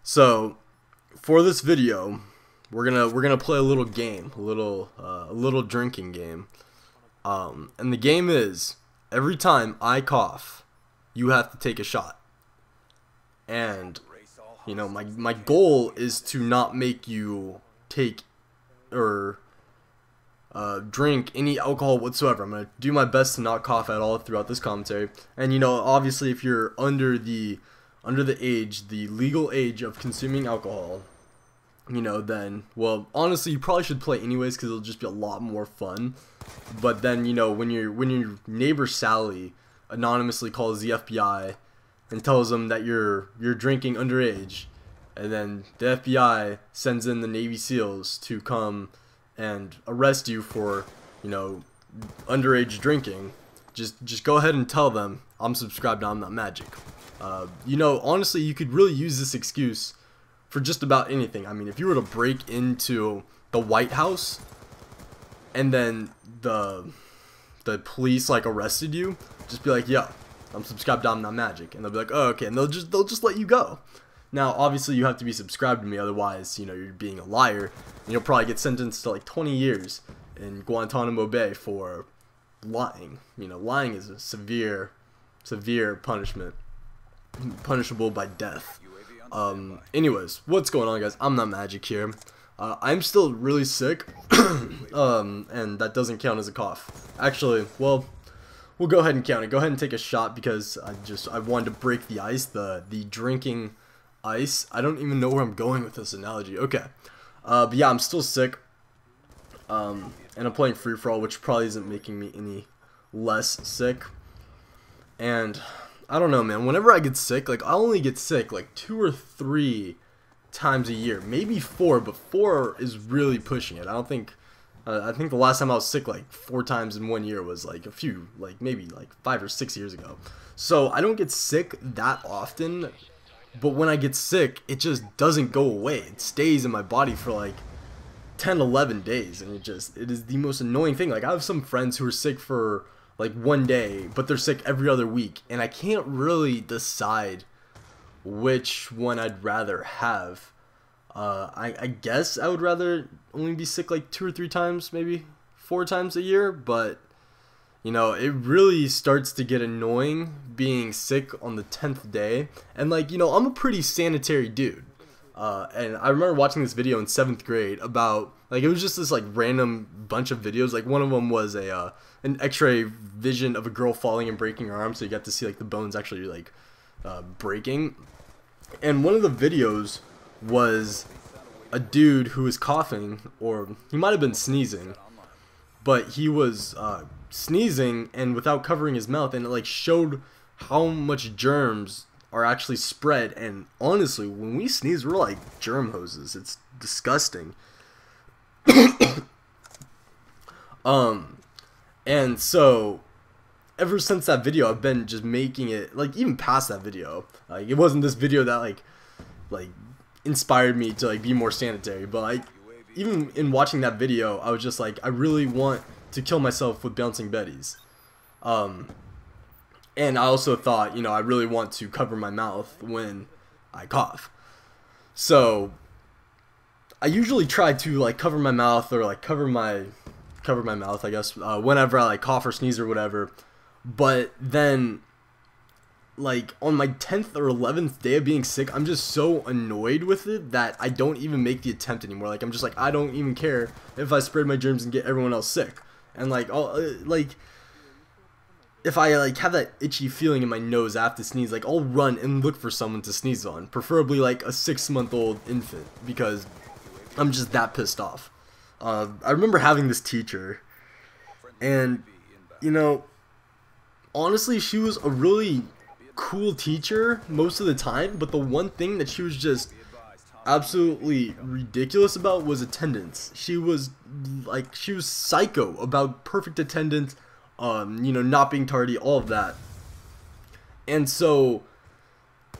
So for this video, we're gonna play a little game, a little drinking game. And the game is every time I cough, you have to take a shot. And my goal is to not make you take or drink any alcohol whatsoever. I'm gonna do my best to not cough at all throughout this commentary. And obviously, if you're under the age, the legal age of consuming alcohol, then, well, honestly, you probably should play anyways because it'll just be a lot more fun. But then, when your neighbor Sally anonymously calls the FBI and tells them that you're drinking underage, and then the FBI sends in the Navy SEALs to come and arrest you for, underage drinking, just go ahead and tell them I'm subscribed to I'm Not Magic. Honestly, you could really use this excuse for just about anything. I mean, if you were to break into the White House and then the police arrested you, just be like, yo, I'm subscribed to I'm Not Magic, and they'll be like, oh, okay, and they'll just let you go. Now, obviously, you have to be subscribed to me, otherwise, you're being a liar, and you'll probably get sentenced to like 20 years in Guantanamo Bay for lying. Lying is a severe punishment, punishable by death. Anyways, what's going on, guys? I'm Not Magic here. I'm still really sick, and that doesn't count as a cough. Actually, well, we'll go ahead and count it. Go ahead and take a shot because I wanted to break the ice, the drinking ice. I don't even know where I'm going with this analogy. Okay, but yeah, I'm still sick, and I'm playing free for all, which probably isn't making me any less sick. And I don't know, man. Whenever I get sick, I only get sick 2 or 3 times a year, maybe 4, but 4 is really pushing it. I don't think. I think the last time I was sick 4 times in 1 year was maybe 5 or 6 years ago. So I don't get sick that often, but when I get sick, it just doesn't go away. It stays in my body for 10, 11 days, and it is the most annoying thing. I have some friends who are sick for 1 day, but they're sick every other week, and I can't really decide which one I'd rather have. I guess I would rather only be sick 2 or 3 times, maybe 4 times a year, but it really starts to get annoying being sick on the 10th day. And I'm a pretty sanitary dude, and I remember watching this video in 7th grade about it was just this random bunch of videos. One of them was an x-ray vision of a girl falling and breaking her arm, so you got to see the bones actually breaking. And one of the videos was a dude who was coughing, or he might have been sneezing, but he was sneezing and without covering his mouth, and it showed how much germs are actually spread. And honestly, when we sneeze, we're like germ hoses. It's disgusting. And so ever since that video, I've been just making it even past that video. It wasn't this video that inspired me to be more sanitary, but even in watching that video, I was just I really want to kill myself with bouncing betties. And I also thought, I really want to cover my mouth when I cough. So I usually try to cover my mouth, or cover my mouth, I guess, whenever I cough or sneeze or whatever. But then on my 10th or 11th day of being sick, I'm just so annoyed with it that I don't even make the attempt anymore. I'm just I don't even care if I spread my germs and get everyone else sick. And if I have that itchy feeling in my nose after to sneeze, I'll run and look for someone to sneeze on, preferably a 6-month-old infant, because I'm just that pissed off. I remember having this teacher, and honestly, she was a really cool teacher most of the time, but the one thing that she was just absolutely ridiculous about was attendance. She was psycho about perfect attendance, not being tardy, all of that. And so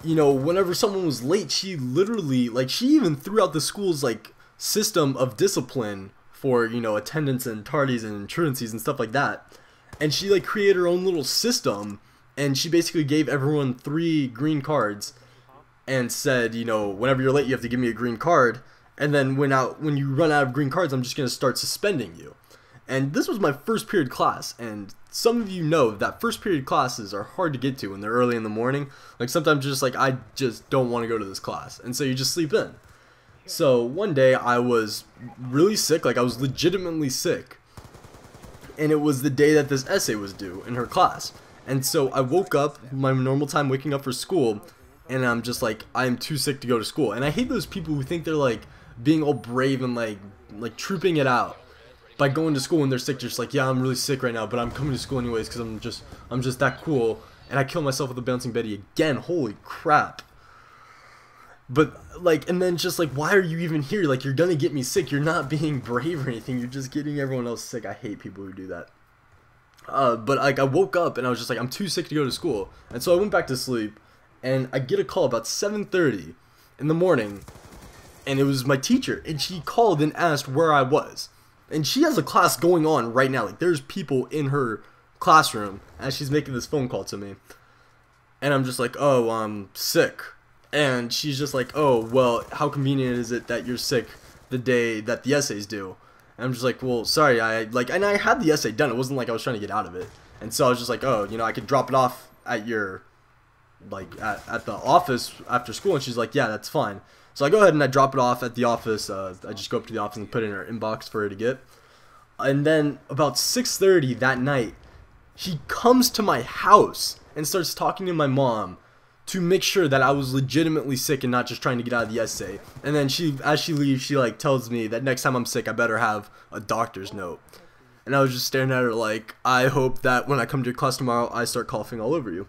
whenever someone was late, she literally she even threw out the school's system of discipline for attendance and tardies and truancies and stuff like that. And she created her own little system, and she basically gave everyone 3 green cards and said, you know, whenever you're late, you have to give me a green card. And then when you run out of green cards, I'm just going to start suspending you. And this was my first period class, and some of you know that first period classes are hard to get to when they're early in the morning. Like sometimes just like, I just don't want to go to this class, and so you just sleep in. So one day I was really sick, like I was legitimately sick, and it was the day that this essay was due in her class. And so I woke up, my normal time waking up for school, and I'm just like, I'm too sick to go to school. And I hate those people who think they're like being all brave and like trooping it out by going to school when they're sick. Just like, yeah, I'm really sick right now, but I'm coming to school anyways because I'm just that cool. And I kill myself with a bouncing Betty again. Holy crap. But like, and then just like, why are you even here? Like, you're gonna get me sick. You're not being brave or anything. You're just getting everyone else sick. I hate people who do that. But like, I woke up and I was just like, I'm too sick to go to school. And so I went back to sleep, and I get a call about 7:30 in the morning, and it was my teacher, and she called and asked where I was. And she has a class going on right now. Like, there's people in her classroom as she's making this phone call to me. And I'm just like, oh, I'm sick. And she's just like, oh, well, how convenient is it that you're sick the day that the essay's due? And I'm just like, well, sorry, and I had the essay done. It wasn't like I was trying to get out of it. And so I was just like, oh, you know, I could drop it off at your, like, at the office after school. And she's like, yeah, that's fine. So I go ahead and I drop it off at the office. I just go up to the office and put it in her inbox for her to get. And then about 6:30 that night, she comes to my house and starts talking to my mom to make sure that I was legitimately sick and not just trying to get out of the essay. And then as she leaves, she like tells me that next time I'm sick, I better have a doctor's note. And I was just staring at her like, I hope that when I come to your class tomorrow, I start coughing all over you.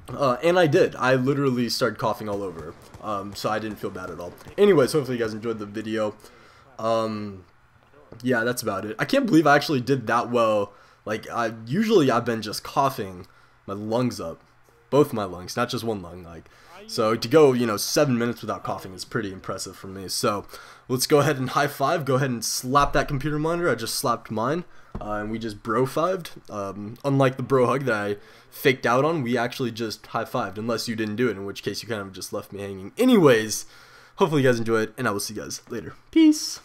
And I did. I literally started coughing all over. So I didn't feel bad at all. Anyways, hopefully you guys enjoyed the video. Yeah, that's about it. I can't believe I actually did that well. Like, usually I've been just coughing my lungs up. Both my lungs, not just one lung. Like, so to go, you know, 7 minutes without coughing is pretty impressive for me. So let's go ahead and high five. Go ahead and slap that computer monitor. I just slapped mine. And we just bro-fived. Unlike the bro hug that I faked out on, we actually just high-fived. Unless you didn't do it, in which case you kind of just left me hanging. Anyways, hopefully you guys enjoyed, and I will see you guys later. Peace.